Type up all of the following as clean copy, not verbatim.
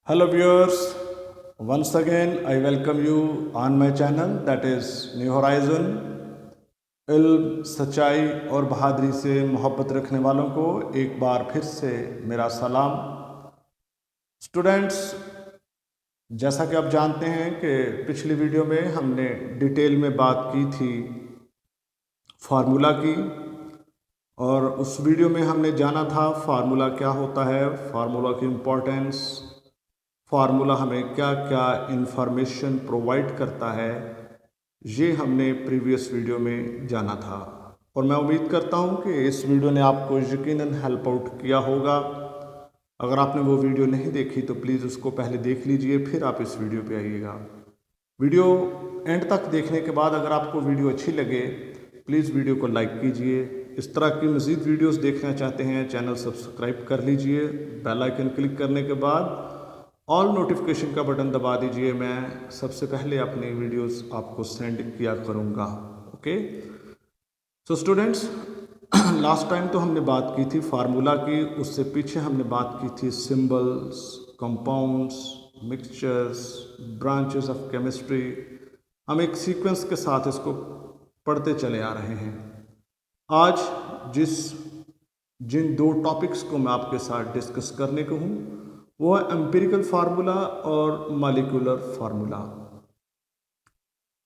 Hello viewers, once again I welcome you on my channel that is New Horizon। इल्म, सच्चाई और बहादुरी से मोहब्बत रखने वालों को एक बार फिर से मेरा सलाम। स्टूडेंट्स, जैसा कि आप जानते हैं कि पिछली वीडियो में हमने डिटेल में बात की थी फार्मूला की, और उस वीडियो में हमने जाना था फार्मूला क्या होता है, फार्मूला की इम्पोर्टेंस, फार्मूला हमें क्या क्या इंफॉर्मेशन प्रोवाइड करता है, ये हमने प्रीवियस वीडियो में जाना था। और मैं उम्मीद करता हूँ कि इस वीडियो ने आपको यकीनन हेल्प आउट किया होगा। अगर आपने वो वीडियो नहीं देखी तो प्लीज़ उसको पहले देख लीजिए, फिर आप इस वीडियो पे आइएगा। वीडियो एंड तक देखने के बाद अगर आपको वीडियो अच्छी लगे प्लीज़ वीडियो को लाइक कीजिए। इस तरह की मज़ीद वीडियोस देखना चाहते हैं चैनल सब्सक्राइब कर लीजिए। बेल आइकन क्लिक करने के बाद ऑल नोटिफिकेशन का बटन दबा दीजिए। मैं सबसे पहले अपनी वीडियोस आपको सेंड किया करूँगा। Okay, so students, last time तो हमने बात की थी फार्मूला की, उससे पीछे हमने बात की थी symbols, compounds, mixtures, branches of chemistry. हम एक सीक्वेंस के साथ इसको पढ़ते चले आ रहे हैं। आज जिन दो टॉपिक्स को मैं आपके साथ डिस्कस करने को हूँ वो है एम्पिरिकल फार्मूला और मॉलिक्यूलर फार्मूला।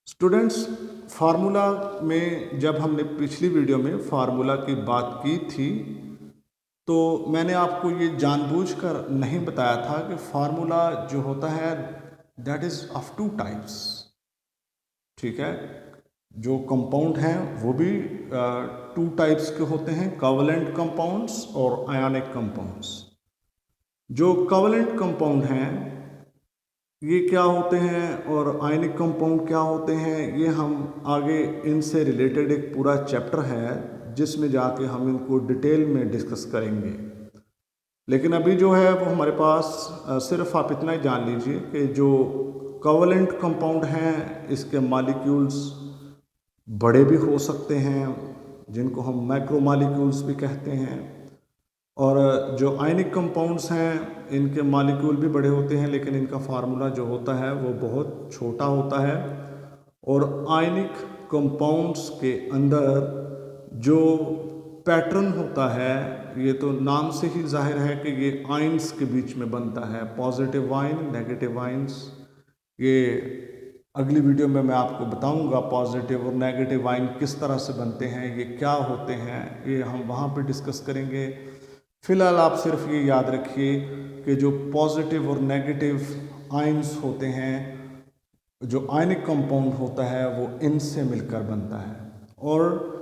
स्टूडेंट्स, फार्मूला में जब हमने पिछली वीडियो में फार्मूला की बात की थी तो मैंने आपको ये जानबूझकर नहीं बताया था कि फार्मूला जो होता है that is of two types. ठीक है, जो कंपाउंड हैं वो भी टू टाइप्स के होते हैं, कोवलेंट कंपाउंड्स और आयनिक कंपाउंड्स। जो कोवलेंट कंपाउंड हैं ये क्या होते हैं और आयनिक कंपाउंड क्या होते हैं, ये हम आगे इनसे रिलेटेड एक पूरा चैप्टर है जिसमें जाके हम इनको डिटेल में डिस्कस करेंगे। लेकिन अभी जो है वो हमारे पास सिर्फ आप इतना ही जान लीजिए कि जो कोवलेंट कंपाउंड हैं इसके मॉलिक्यूल्स बड़े भी हो सकते हैं जिनको हम मैक्रो मॉलिक्यूल्स भी कहते हैं, और जो आयनिक कंपाउंड्स हैं इनके मॉलिक्यूल भी बड़े होते हैं लेकिन इनका फार्मूला जो होता है वो बहुत छोटा होता है। और आयनिक कंपाउंड्स के अंदर जो पैटर्न होता है ये तो नाम से ही जाहिर है कि ये आयंस के बीच में बनता है, पॉजिटिव आयन, नेगेटिव आयंस। ये अगली वीडियो में मैं आपको बताऊंगा पॉजिटिव और नेगेटिव आयन किस तरह से बनते हैं, ये क्या होते हैं, ये हम वहाँ पे डिस्कस करेंगे। फिलहाल आप सिर्फ ये याद रखिए कि जो पॉजिटिव और नेगेटिव आयंस होते हैं, जो आयनिक कंपाउंड होता है वो इनसे मिलकर बनता है, और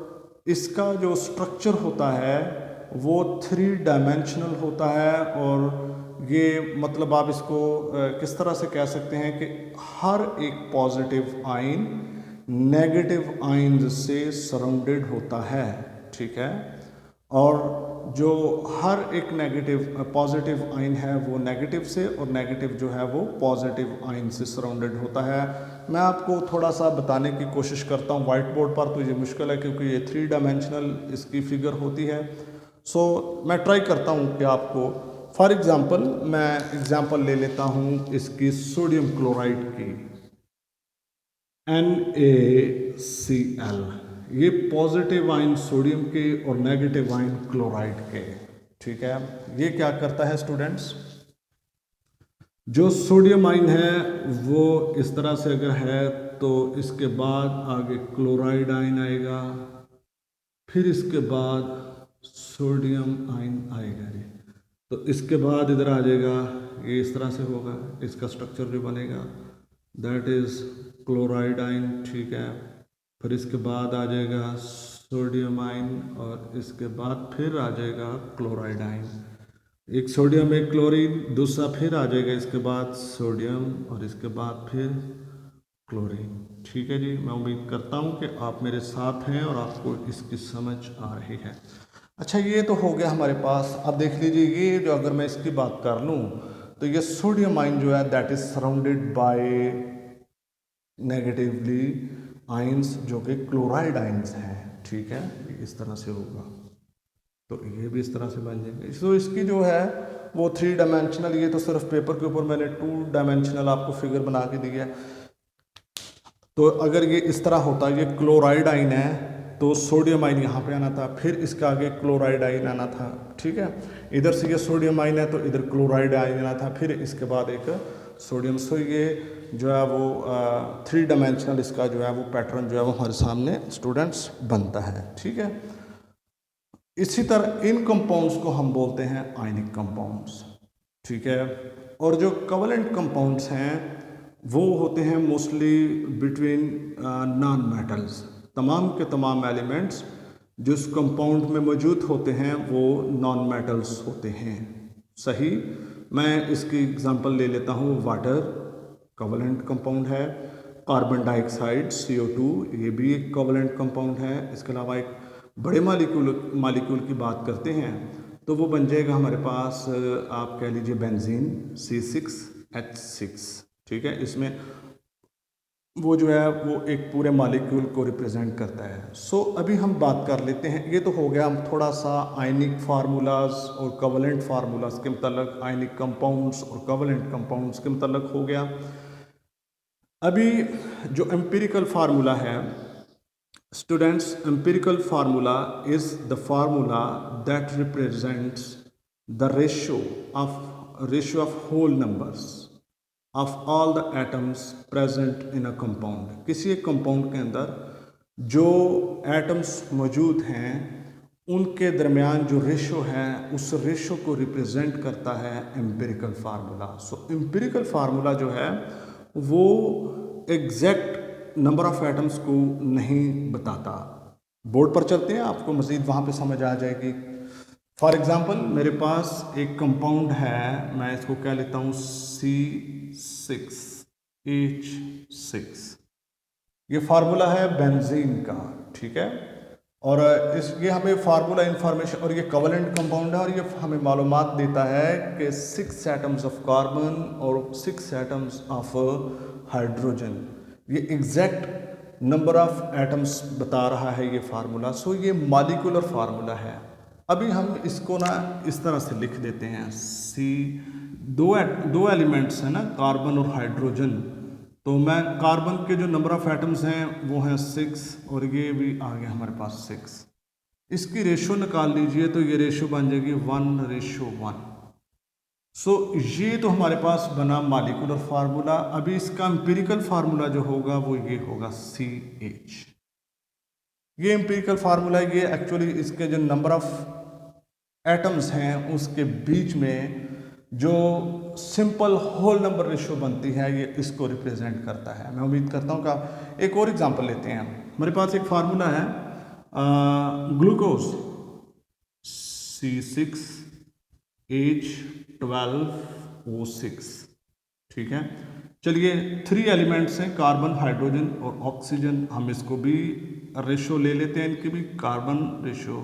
इसका जो स्ट्रक्चर होता है वो 3 डायमेंशनल होता है। और ये मतलब आप इसको किस तरह से कह सकते हैं कि हर एक पॉजिटिव आयन नेगेटिव आयन से सराउंडेड होता है। ठीक है, और जो हर एक नेगेटिव पॉजिटिव आयन है वो नेगेटिव से, और नेगेटिव जो है वो पॉजिटिव आयन से सराउंडेड होता है। मैं आपको थोड़ा सा बताने की कोशिश करता हूँ, वाइट बोर्ड पर तो ये मुश्किल है क्योंकि ये 3 डायमेंशनल इसकी फिगर होती है। सो मैं ट्राई करता हूँ कि आपको, फॉर एग्ज़ाम्पल मैं एग्ज़ाम्पल ले लेता हूँ इसकी सोडियम क्लोराइड की, NaCl। ये पॉजिटिव आयन सोडियम के और नेगेटिव आयन क्लोराइड के। ठीक है, ये क्या करता है स्टूडेंट्स, जो सोडियम आयन है वो इस तरह से अगर है तो इसके बाद आगे क्लोराइड आयन आएगा, फिर इसके बाद सोडियम आयन आएगा जी, तो इसके बाद इधर आ जाएगा, ये इस तरह से होगा, इसका स्ट्रक्चर जो बनेगा दैट इज़ क्लोराइड आयन। ठीक है, फिर इसके बाद आ जाएगा सोडियम आयन, और इसके बाद फिर आ जाएगा क्लोराइड आयन। एक सोडियम एक क्लोरीन, दूसरा फिर आ जाएगा इसके बाद सोडियम, और इसके बाद फिर क्लोरीन। ठीक है जी, मैं उम्मीद करता हूँ कि आप मेरे साथ हैं और आपको इसकी समझ आ रही है। अच्छा, ये तो हो गया हमारे पास। अब देख लीजिए, ये जो अगर मैं इसकी बात कर लूँ तो ये सोडियम आयन जो है that is surrounded by negatively ions जो कि क्लोराइड आयंस हैं। ठीक है, इस तरह से होगा, तो ये भी इस तरह से बन जाएंगे। तो इसकी जो है वो 3 डायमेंशनल, ये तो सिर्फ पेपर के ऊपर मैंने 2 डायमेंशनल आपको फिगर बना के दिया है। तो अगर ये इस तरह होता, ये क्लोराइड आइन है तो सोडियम आइन यहाँ पे आना था, फिर इसके आगे क्लोराइड आइन आना था, ठीक है। इधर से ये सोडियम आइन है तो इधर क्लोराइड आइन आना था, फिर इसके बाद एक सोडियम। सो ये जो है वो 3 डायमेंशनल इसका जो है वो पैटर्न जो है वो हमारे सामने स्टूडेंट्स बनता है, ठीक है। इसी तरह इन कंपाउंड्स को हम बोलते हैं आयनिक कंपाउंड्स, ठीक है। और जो कोवेलेंट कंपाउंड्स हैं वो होते हैं मोस्टली बिटवीन नॉन मेटल्स। तमाम के तमाम एलिमेंट्स जो इस कंपाउंड में मौजूद होते हैं वो नॉन मेटल्स होते हैं, सही। मैं इसकी एग्जांपल ले लेता हूँ। वाटर कोवेलेंट कंपाउंड है, कार्बन डाइऑक्साइड CO2 ये भी एक कोवेलेंट कंपाउंड है। इसके अलावा एक बड़े मालिक्यूल की बात करते हैं तो वो बन जाएगा हमारे पास, आप कह लीजिए बेंजीन C6H6, ठीक है। इसमें वो जो है वो एक पूरे मालिक्यूल को रिप्रेजेंट करता है। सो अभी हम बात कर लेते हैं, ये तो हो गया हम थोड़ा सा आयनिक फार्मूलाज और कोवेलेंट फार्मूलाज के मतलब, आयनिक कंपाउंड्स और कोवेलेंट कंपाउंड्स के मतलब हो गया। अभी जो एम्पिरिकल फार्मूला है students, empirical formula is the formula that represents the ratio of whole numbers of all the atoms present in a compound. किसी एक कंपाउंड के अंदर जो एटम्स मौजूद हैं उनके दरमियान जो रेशो है उस रेशो को रिप्रेजेंट करता है एम्पिरिकल फार्मूला। सो एम्पिरिकल फार्मूला जो है वो एग्जैक्ट नंबर ऑफ एटम्स को नहीं बताता। बोर्ड पर चलते हैं, आपको मज़ीद वहाँ पे समझ आ जाएगी। फॉर एग्ज़ाम्पल मेरे पास एक कंपाउंड है, मैं इसको क्या लेता हूँ C6H6, ये फार्मूला है बेंजीन का, ठीक है। और ये हमें फार्मूला इंफॉर्मेशन, और ये कोवेलेंट कंपाउंड है और ये हमें मालूमात देता है कि 6 एटम्स ऑफ कार्बन और 6 एटम्स ऑफ हाइड्रोजन, ये एग्जैक्ट नंबर ऑफ एटम्स बता रहा है ये फार्मूला। सो ये मॉलिक्यूलर फार्मूला है। अभी हम इसको ना इस तरह से लिख देते हैं, दो एलिमेंट्स हैं ना, कार्बन और हाइड्रोजन, तो मैं कार्बन के जो नंबर ऑफ एटम्स हैं वो हैं 6 और ये भी आ गया हमारे पास 6। इसकी रेशो निकाल लीजिए तो ये रेशो बन जाएगी 1:1। सो ये तो हमारे पास बना मॉलिक्यूलर फार्मूला। अभी इसका एम्पिरिकल फार्मूला जो होगा वो ये होगा CH। ये एम्पिरिकल फार्मूला, ये एक्चुअली इसके जो नंबर ऑफ एटम्स हैं उसके बीच में जो सिंपल होल नंबर रेशो बनती है ये इसको रिप्रेजेंट करता है। मैं उम्मीद करता हूँ कि आप एक और एग्जांपल लेते हैं। हमारे पास एक फार्मूला है ग्लूकोज C6H12O6, ठीक है। चलिए 3 एलिमेंट्स हैं, कार्बन हाइड्रोजन और ऑक्सीजन, हम इसको भी रेशो ले लेते हैं, इनकी भी carbon ratio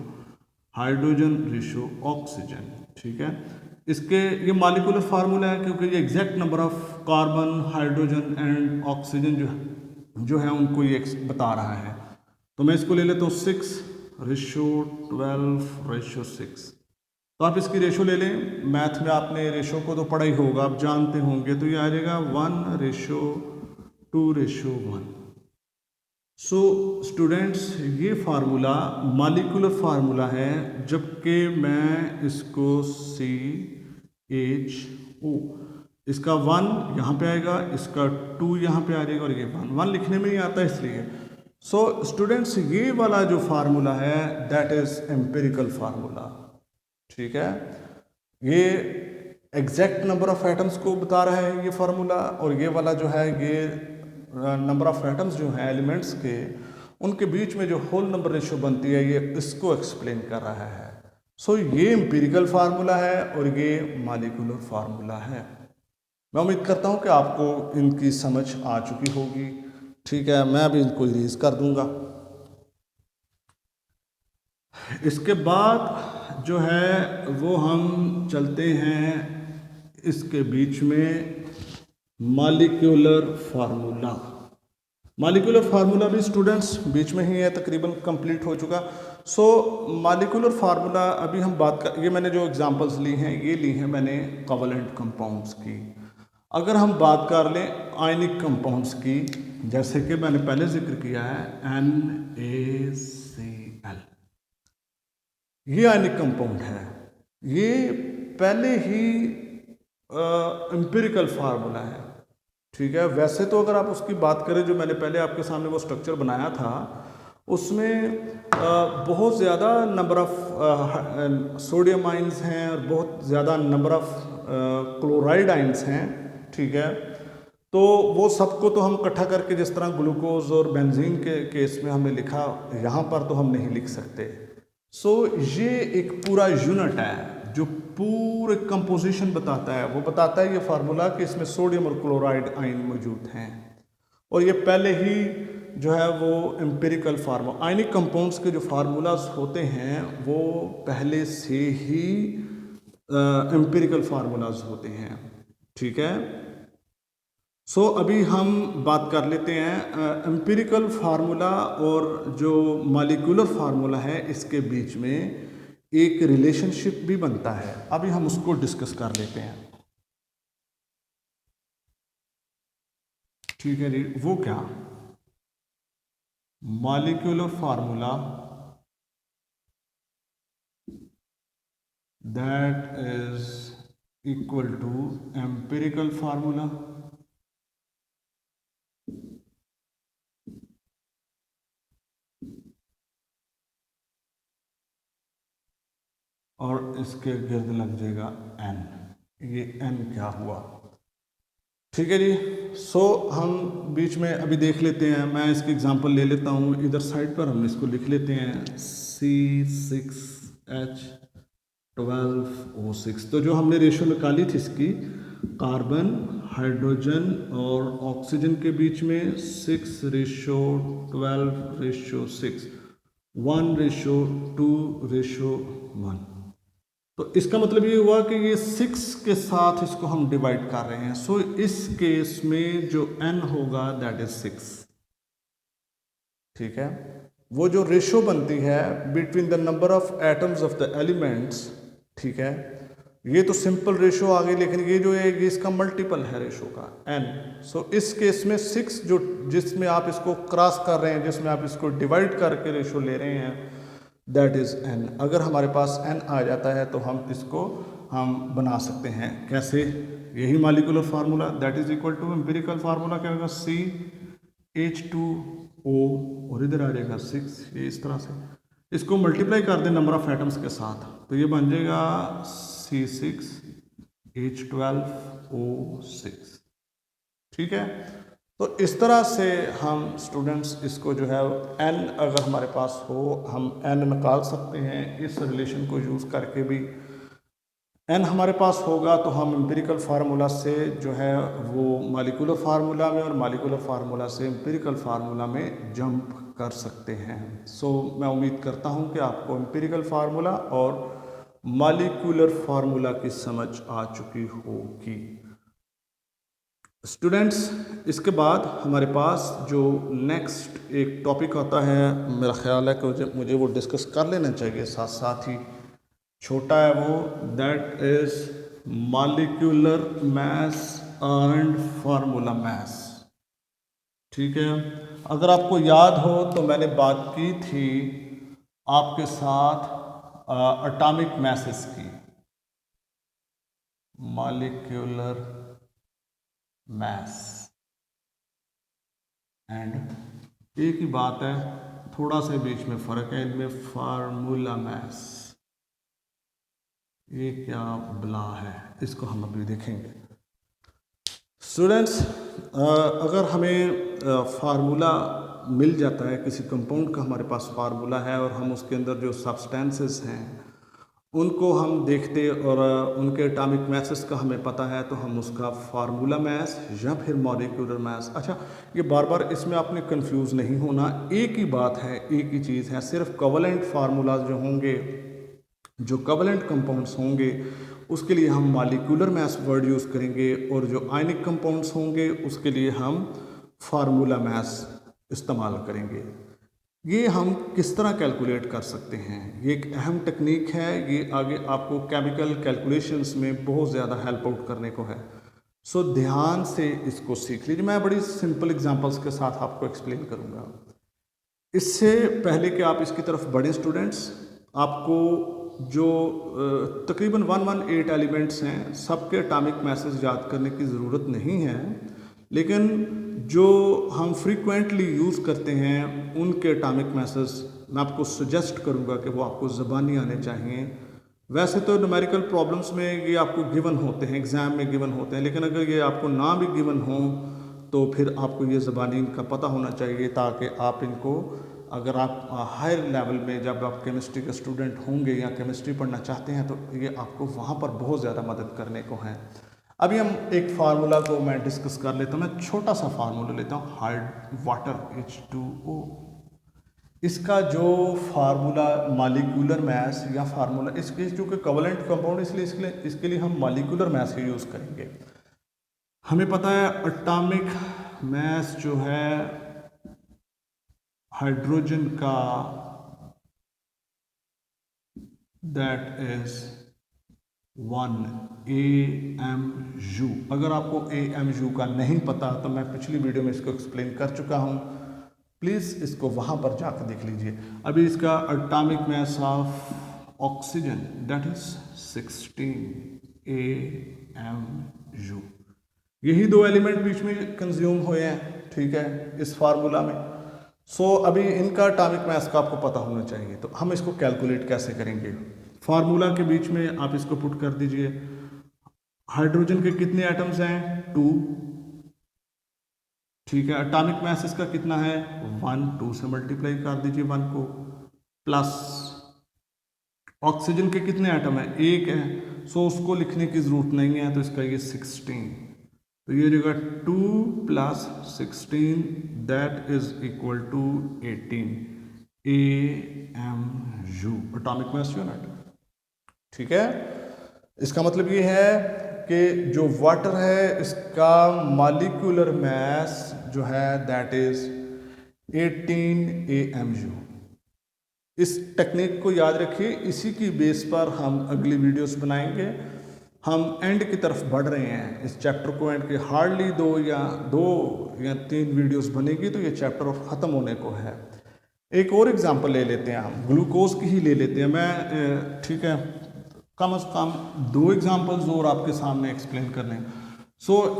hydrogen ratio oxygen, ठीक है। इसके ये मॉलिक्यूलर फार्मूला है क्योंकि ये exact number of carbon hydrogen and oxygen जो है उनको ये बता रहा है। तो मैं इसको ले लेता हूँ 6:12:6। तो आप इसकी रेशो ले लें, मैथ में आपने रेशो को तो पढ़ा ही होगा, आप जानते होंगे, तो ये आ जाएगा 1:2:1। सो स्टूडेंट्स ये फार्मूला मॉलिक्यूलर फार्मूला है, जबकि मैं इसको CHO, इसका 1 यहाँ पे आएगा, इसका 2 यहाँ पे आ जाएगा और ये 1 लिखने में नहीं आता इसलिए। सो स्टूडेंट्स ये वाला जो फार्मूला है दैट इज एम्पिरिकल फार्मूला, ठीक है। ये एग्जैक्ट नंबर ऑफ एटम्स को बता रहा है ये फार्मूला, और ये वाला जो है ये नंबर ऑफ एटम्स जो हैं एलिमेंट्स के उनके बीच में जो होल नंबर रेशो बनती है ये इसको एक्सप्लेन कर रहा है। सो ये एम्पिरिकल फार्मूला है और ये मॉलिक्यूलर फार्मूला है। मैं उम्मीद करता हूँ कि आपको इनकी समझ आ चुकी होगी, ठीक है। मैं अभी इनको रिलीज कर दूंगा। इसके बाद जो है वो हम चलते हैं इसके बीच में मॉलिक्यूलर फार्मूला भी स्टूडेंट्स बीच में ही है, तकरीबन कंप्लीट हो चुका। सो मॉलिक्यूलर फार्मूला अभी हम बात कर, ये मैंने जो एग्जांपल्स ली हैं ये ली हैं मैंने कोवेलेंट कंपाउंड्स की। अगर हम बात कर लें आयनिक कंपाउंड्स की, जैसे कि मैंने पहले जिक्र किया है NaCl, ये आयनिक कंपाउंड है। ये पहले ही एम्पिरिकल फार्मूला है, ठीक है। वैसे तो अगर आप उसकी बात करें, जो मैंने पहले आपके सामने वो स्ट्रक्चर बनाया था, उसमें बहुत ज़्यादा नंबर ऑफ सोडियम आइंस हैं और बहुत ज़्यादा नंबर ऑफ क्लोराइड आइंस हैं, ठीक है। तो वो सबको तो हम इकट्ठा करके जिस तरह ग्लूकोज और बेंजीन के केस में हमने लिखा, यहाँ पर तो हम नहीं लिख सकते। सो ये एक पूरा यूनिट है जो पूरे कंपोजिशन बताता है। वो बताता है ये फार्मूला कि इसमें सोडियम और क्लोराइड आयन मौजूद हैं, और ये पहले ही जो है वो एम्पिरिकल फार्मूला, आयनिक कंपाउंड्स के जो फार्मूलाज होते हैं वो पहले से ही एम्पिरिकल फार्मूलाज होते हैं, ठीक है। सो अभी हम बात कर लेते हैं एम्पिरिकल फार्मूला और जो मॉलिक्यूलर फार्मूला है, इसके बीच में एक रिलेशनशिप भी बनता है। अभी हम उसको डिस्कस कर लेते हैं, ठीक है जी। वो क्या? Molecular formula that is equal to empirical formula, और इसके गिर्द लग जाएगा n। ये n क्या हुआ, ठीक है जी। सो हम बीच में अभी देख लेते हैं, मैं इसकी एग्जांपल ले लेता हूँ। इधर साइड पर हम इसको लिख लेते हैं C6H12O6। तो जो हमने रेशो निकाली थी इसकी, कार्बन, हाइड्रोजन और ऑक्सीजन के बीच में 6:12:6, 1:2:1। तो इसका मतलब ये हुआ कि ये 6 के साथ इसको हम डिवाइड कर रहे हैं। सो इस केस में जो n होगा दैट इज 6, ठीक है। वो जो रेशो बनती है between the number of atoms of the elements, ठीक है, ये तो सिंपल रेशो आ गई, लेकिन ये जो है ये इसका मल्टीपल है रेशो का, n। सो इस केस में 6 जो जिसमें आप इसको क्रॉस कर रहे हैं, जिसमें आप इसको डिवाइड करके रेशो ले रहे हैं, दैट इज़ n। अगर हमारे पास n आ जाता है तो हम इसको हम बना सकते हैं कैसे? यही molecular formula that is equal to empirical formula क्या होगा, CH2O और इधर आ जाएगा 6। ये इस तरह से इसको मल्टीप्लाई कर दें नंबर ऑफ एटम्स के साथ, तो ये बन जाएगा C6H12O6, ठीक है। तो इस तरह से हम स्टूडेंट्स इसको जो है n अगर हमारे पास हो, हम n निकाल सकते हैं इस रिलेशन को यूज़ करके भी। n हमारे पास होगा तो हम एम्पिरिकल फार्मूला से जो है वो मॉलिक्यूलर फार्मूला में, और मॉलिक्यूलर फार्मूला से एम्पिरिकल फार्मूला में जंप कर सकते हैं। सो मैं उम्मीद करता हूँ कि आपको एम्पिरिकल फार्मूला और मॉलिक्यूलर फार्मूला की समझ आ चुकी होगी। स्टूडेंट्स, इसके बाद हमारे पास जो नेक्स्ट एक टॉपिक आता है, मेरा ख्याल है कि मुझे वो डिस्कस कर लेना चाहिए साथ साथ ही, छोटा है वो, that is molecular mass and formula mass, ठीक है। अगर आपको याद हो तो मैंने बात की थी आपके साथ एटॉमिक मासेस की, मॉलिक्यूलर मास एंड एक ही बात है, थोड़ा सा बीच में फर्क है इनमें, फार्मूला मास। ये क्या बला है, इसको हम अभी देखेंगे। स्टूडेंट्स, अगर हमें फार्मूला मिल जाता है किसी कंपाउंड का, हमारे पास फार्मूला है और हम उसके अंदर जो सब्सटेंसेस हैं उनको हम देखते और उनके एटॉमिक मासेस का हमें पता है, तो हम उसका फार्मूला मास या फिर मॉलिक्यूलर मास। अच्छा, ये बार बार इसमें आपने कंफ्यूज नहीं होना, एक ही बात है, एक ही चीज़ है, सिर्फ कोवेलेंट फार्मूलाज जो होंगे, जो कोवेलेंट कंपाउंड्स होंगे, उसके लिए हम मॉलिक्यूलर मास वर्ड यूज़ करेंगे, और जो आयनिक कंपाउंड्स होंगे उसके लिए हम फार्मूला मास इस्तेमाल करेंगे। ये हम किस तरह कैलकुलेट कर सकते हैं, ये एक अहम टेक्निक है, ये आगे आपको केमिकल कैलकुलेशंस में बहुत ज़्यादा हेल्प आउट करने को है। सो ध्यान से इसको सीख लीजिए। मैं बड़ी सिंपल एग्जांपल्स के साथ आपको एक्सप्लेन करूँगा। इससे पहले कि आप इसकी तरफ बढ़ें स्टूडेंट्स, आपको जो तकरीबन 118 एलिमेंट्स हैं सबके एटॉमिक मैसेज याद करने की ज़रूरत नहीं है, लेकिन जो हम फ्रीक्वेंटली यूज़ करते हैं उनके एटॉमिक मैसेज मैं आपको सजेस्ट करूंगा कि वो आपको ज़बानी आने चाहिए। वैसे तो न्यूमेरिकल प्रॉब्लम्स में ये आपको गिवन होते हैं, एग्ज़ाम में गिवन होते हैं, लेकिन अगर ये आपको ना भी गिवन हो तो फिर आपको ये ज़बानी इनका पता होना चाहिए, ताकि आप इनको अगर आप हायर लेवल में जब आप केमिस्ट्री के स्टूडेंट होंगे या केमिस्ट्री पढ़ना चाहते हैं तो ये आपको वहाँ पर बहुत ज़्यादा मदद करने को है। अभी हम एक फार्मूला को मैं डिस्कस कर लेता हूँ। मैं छोटा सा फार्मूला लेता हूँ, हाइड वाटर H2O। इसका जो फार्मूला मालिकुलर मैस या फार्मूला, इसके चूँकि कोवलेंट कंपाउंड इसलिए इसके लिए हम मालिकुलर मैस का यूज़ करेंगे। हमें पता है एटॉमिक मैस जो है हाइड्रोजन का दैट इज 1 AMU। अगर आपको AMU का नहीं पता तो मैं पिछली वीडियो में इसको एक्सप्लेन कर चुका हूँ, प्लीज़ इसको वहाँ पर जाकर देख लीजिए। अभी इसका atomic mass of oxygen that is 16 AMU। यही दो एलिमेंट बीच में कंज्यूम हुए हैं, ठीक है, इस फार्मूला में। अभी इनका एटॉमिक मैस का आपको पता होना चाहिए। तो हम इसको कैलकुलेट कैसे करेंगे? फार्मूला के बीच में आप इसको पुट कर दीजिए। हाइड्रोजन के कितने एटम्स हैं? 2, ठीक है। एटॉमिक मैस इसका कितना है? 1, 2 से मल्टीप्लाई कर दीजिए 1 को, प्लस ऑक्सीजन के कितने एटम है? 1 है, उसको लिखने की जरूरत नहीं है, तो इसका ये 16, तो ये जगह 2 + 16 that is equal to 18 AMU atomic mass unit, ठीक है। इसका मतलब ये है कि जो वाटर है इसका मॉलिक्यूलर मैस जो है दैट इज 18 AMU। इस टेक्निक को याद रखिए, इसी की बेस पर हम अगली वीडियोस बनाएंगे। हम एंड की तरफ बढ़ रहे हैं इस चैप्टर को, एंड के हार्डली 2 या 3 वीडियोस बनेगी तो ये चैप्टर ख़त्म होने को है। एक और एग्जांपल ले लेते हैं, हम ग्लूकोज की ही ले लेते हैं। मैं ठीक है, कम से कम 2 एग्जांपल्स और आपके सामने एक्सप्लेन करने हैं।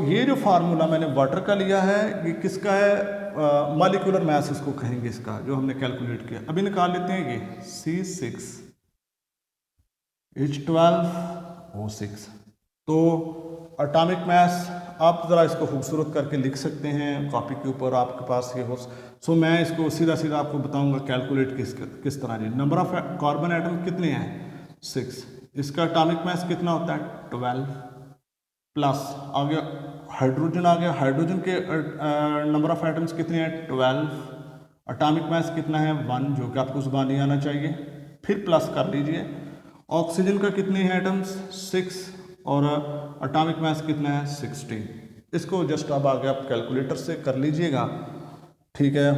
ये जो फार्मूला मैंने वाटर का लिया है, ये किसका है? मॉलिक्यूलर मैस इसको कहेंगे, इसका जो हमने कैलकुलेट किया। अभी निकाल लेते हैं, ये C6H12O6। तो एटॉमिक मैस आप ज़रा इसको खूबसूरत करके लिख सकते हैं कॉपी के ऊपर, आपके पास ये हो। मैं इसको सीधा सीधा आपको बताऊंगा कैलकुलेट किस तरह। जी, नंबर ऑफ कार्बन एटम कितने हैं? 6। इसका एटॉमिक मैस कितना होता है? 12, प्लस आ गया हाइड्रोजन आ गया। हाइड्रोजन के नंबर ऑफ एटम्स कितने हैं? 12। एटॉमिक मैस कितना है? 1, जो कि आपको ज़बानी आना चाहिए। फिर प्लस कर लीजिए। ऑक्सीजन का कितने हैं एटम्स? 6, और एटॉमिक मैस कितना है? 16। इसको जस्ट अब आगे आप कैलकुलेटर से कर लीजिएगा, ठीक है।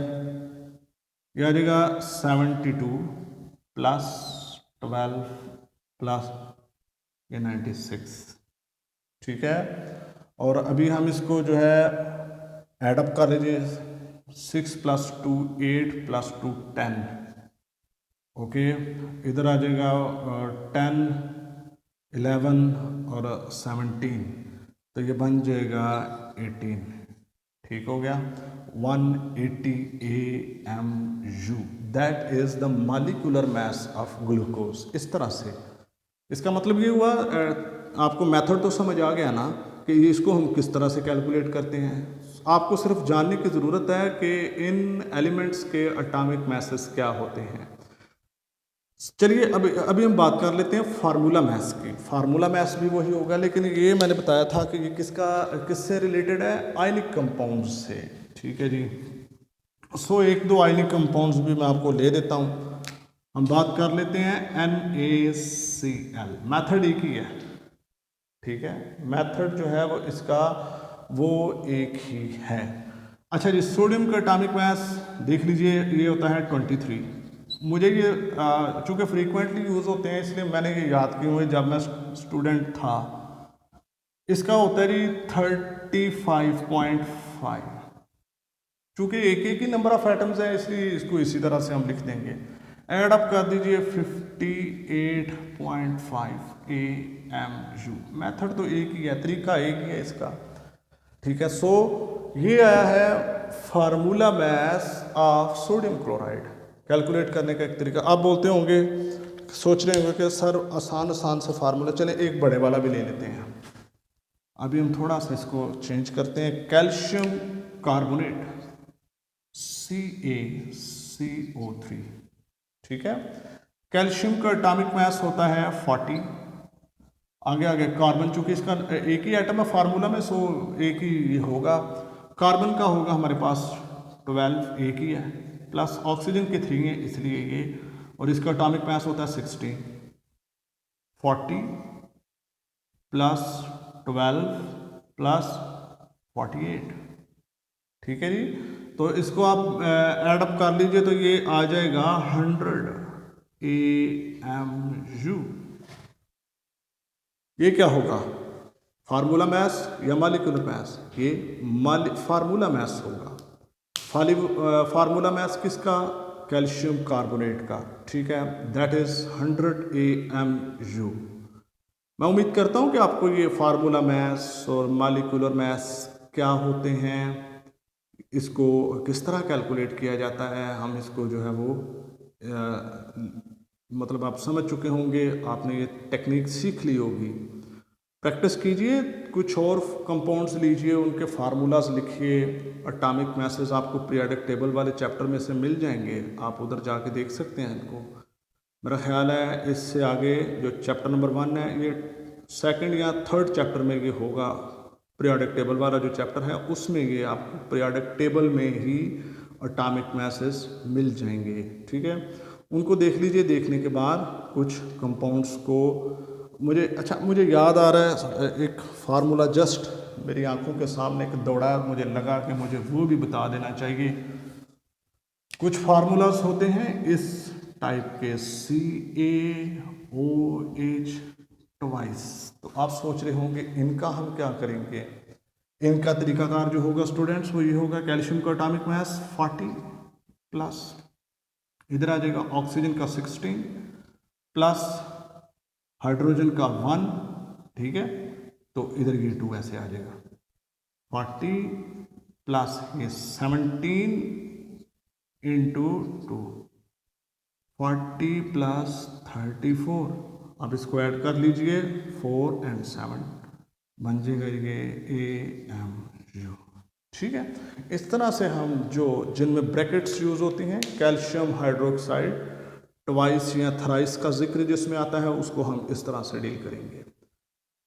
यह आ जाएगा 72 + 12 + 96, ठीक है। और अभी हम इसको जो है एडअप कर लीजिए। 6 + 2 8 + 2 10, ओके। इधर आ जाएगा 10 11 और 17, तो ये बन जाएगा 18, ठीक हो गया। 180 AMU that is the molecular mass of glucose. इस तरह से इसका मतलब ये हुआ, आपको मेथड तो समझ आ गया ना कि इसको हम किस तरह से कैलकुलेट करते हैं। आपको सिर्फ जानने की ज़रूरत है कि इन एलिमेंट्स के एटॉमिक मैसेस क्या होते हैं। चलिए अभी हम बात कर लेते हैं फार्मूला मैस की। फार्मूला मैस भी वही होगा, लेकिन ये मैंने बताया था कि ये किससे रिलेटेड है? आयनिक कंपाउंड से, ठीक है जी। एक दो आयनिक कंपाउंड्स भी मैं आपको ले देता हूँ। हम बात कर लेते हैं NaCl। मेथड एक ही है, ठीक है। मेथड जो है वो इसका वो एक ही है। अच्छा जी, सोडियम का एटॉमिक मास देख लीजिए, ये होता है 23। मुझे ये चूँकि फ्रीक्वेंटली यूज़ होते हैं इसलिए मैंने ये याद किए हुए, जब मैं स्टूडेंट था। इसका होता है जी 35.5। चूँकि एक एक ही नंबर ऑफ एटम्स है इसलिए इसको इसी तरह से हम लिख देंगे। ऐड अप कर दीजिए 58.5 AMU। मेथड तो एक ही है, तरीका एक ही है इसका, ठीक है। सो ये आया है formula mass of sodium chloride calculate करने का एक तरीका। आप बोलते होंगे, सोच रहे होंगे कि सर आसान आसान से फार्मूला, चले एक बड़े वाला भी ले लेते हैं। अभी हम थोड़ा सा इसको चेंज करते हैं। कैल्शियम कार्बोनेट CaCO3, ठीक है। कैल्शियम का एटॉमिक मास होता है 40। आगे आगे कार्बन, चूंकि इसका एक ही एटम है फार्मूला में, सो एक ही होगा। कार्बन का होगा हमारे पास 12, एक ही है, प्लस ऑक्सीजन के 3 है इसलिए ये, और इसका एटॉमिक मास होता है 16। 40 प्लस 12 प्लस 48, ठीक है जी। तो इसको आप ऐड अप कर लीजिए तो ये आ जाएगा 100 AMU। ये क्या होगा, फार्मूला मास या मॉलिक्यूलर मास? ये फार्मूला मास होगा। फार्मूला मास किसका? कैल्शियम कार्बोनेट का, ठीक है। That is 100 AMU। मैं उम्मीद करता हूँ कि आपको ये फार्मूला मास और मॉलिक्यूलर मास क्या होते हैं, इसको किस तरह कैलकुलेट किया जाता है, हम इसको जो है वो मतलब आप समझ चुके होंगे, आपने ये टेक्निक सीख ली होगी। प्रैक्टिस कीजिए, कुछ और कंपाउंड्स लीजिए, उनके फार्मूलाज लिखिए। एटॉमिक मासेस आपको पीरियोडिक टेबल वाले चैप्टर में से मिल जाएंगे, आप उधर जाके देख सकते हैं इनको। मेरा ख्याल है इससे आगे जो चैप्टर नंबर 1 है, ये सेकंड या थर्ड चैप्टर में ये होगा। पीरियोडिक टेबल वाला जो चैप्टर है उसमें ये आपको पीरियोडिक टेबल में ही एटॉमिक मासेस मिल जाएंगे, ठीक है। उनको देख लीजिए, देखने के बाद कुछ कंपाउंड्स को मुझे याद आ रहा है एक फार्मूला, जस्ट मेरी आंखों के सामने एक दौड़ा, मुझे लगा कि मुझे वो भी बता देना चाहिए। कुछ फार्मूलाज होते हैं इस टाइप के, CaOH ट्वाइस। तो आप सोच रहे होंगे इनका हम क्या करेंगे। इनका तरीकाकार जो होगा स्टूडेंट्स वो ये होगा, कैल्शियम का एटॉमिक मास 40 प्लस इधर आ जाएगा ऑक्सीजन का 16 प्लस हाइड्रोजन का 1, ठीक है। तो इधर ये 2 ऐसे आ जाएगा। 40 प्लस ये 17 इंटू 2, 40 प्लस 34। अब इसको ऐड कर लीजिए, 4 और 7 बन जाएगा ये AMU, ठीक है। इस तरह से हम जिनमें ब्रैकेट्स यूज होती हैं, कैल्शियम हाइड्रोक्साइड ट्वाइस या थराइस का जिक्र जिसमें आता है, उसको हम इस तरह से डील करेंगे।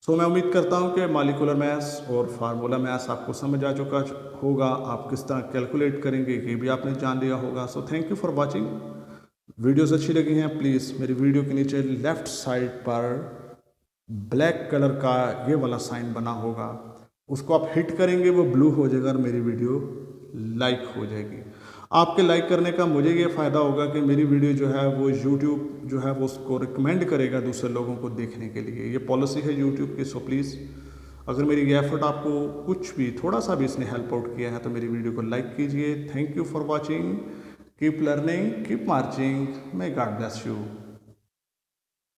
सो मैं उम्मीद करता हूं कि मॉलिक्यूलर मास और फार्मूला मास आपको समझ आ चुका होगा। आप किस तरह कैलकुलेट करेंगे ये भी आपने जान लिया होगा। So thank you for watching. Videos अच्छी लगी हैं, प्लीज़ मेरी वीडियो के नीचे लेफ्ट साइड पर ब्लैक कलर का ये वाला साइन बना होगा, उसको आप हिट करेंगे, वो ब्लू हो जाएगा और मेरी वीडियो लाइक हो जाएगी। आपके लाइक करने का मुझे ये फ़ायदा होगा कि मेरी वीडियो जो है वो YouTube जो है वो उसको रिकमेंड करेगा दूसरे लोगों को देखने के लिए। ये पॉलिसी है YouTube की। सो प्लीज़, अगर मेरी ये एफर्ट आपको कुछ भी थोड़ा सा भी इसने हेल्प आउट किया है तो मेरी वीडियो को लाइक कीजिए। Thank you for watching. Keep learning, keep marching, may God bless you.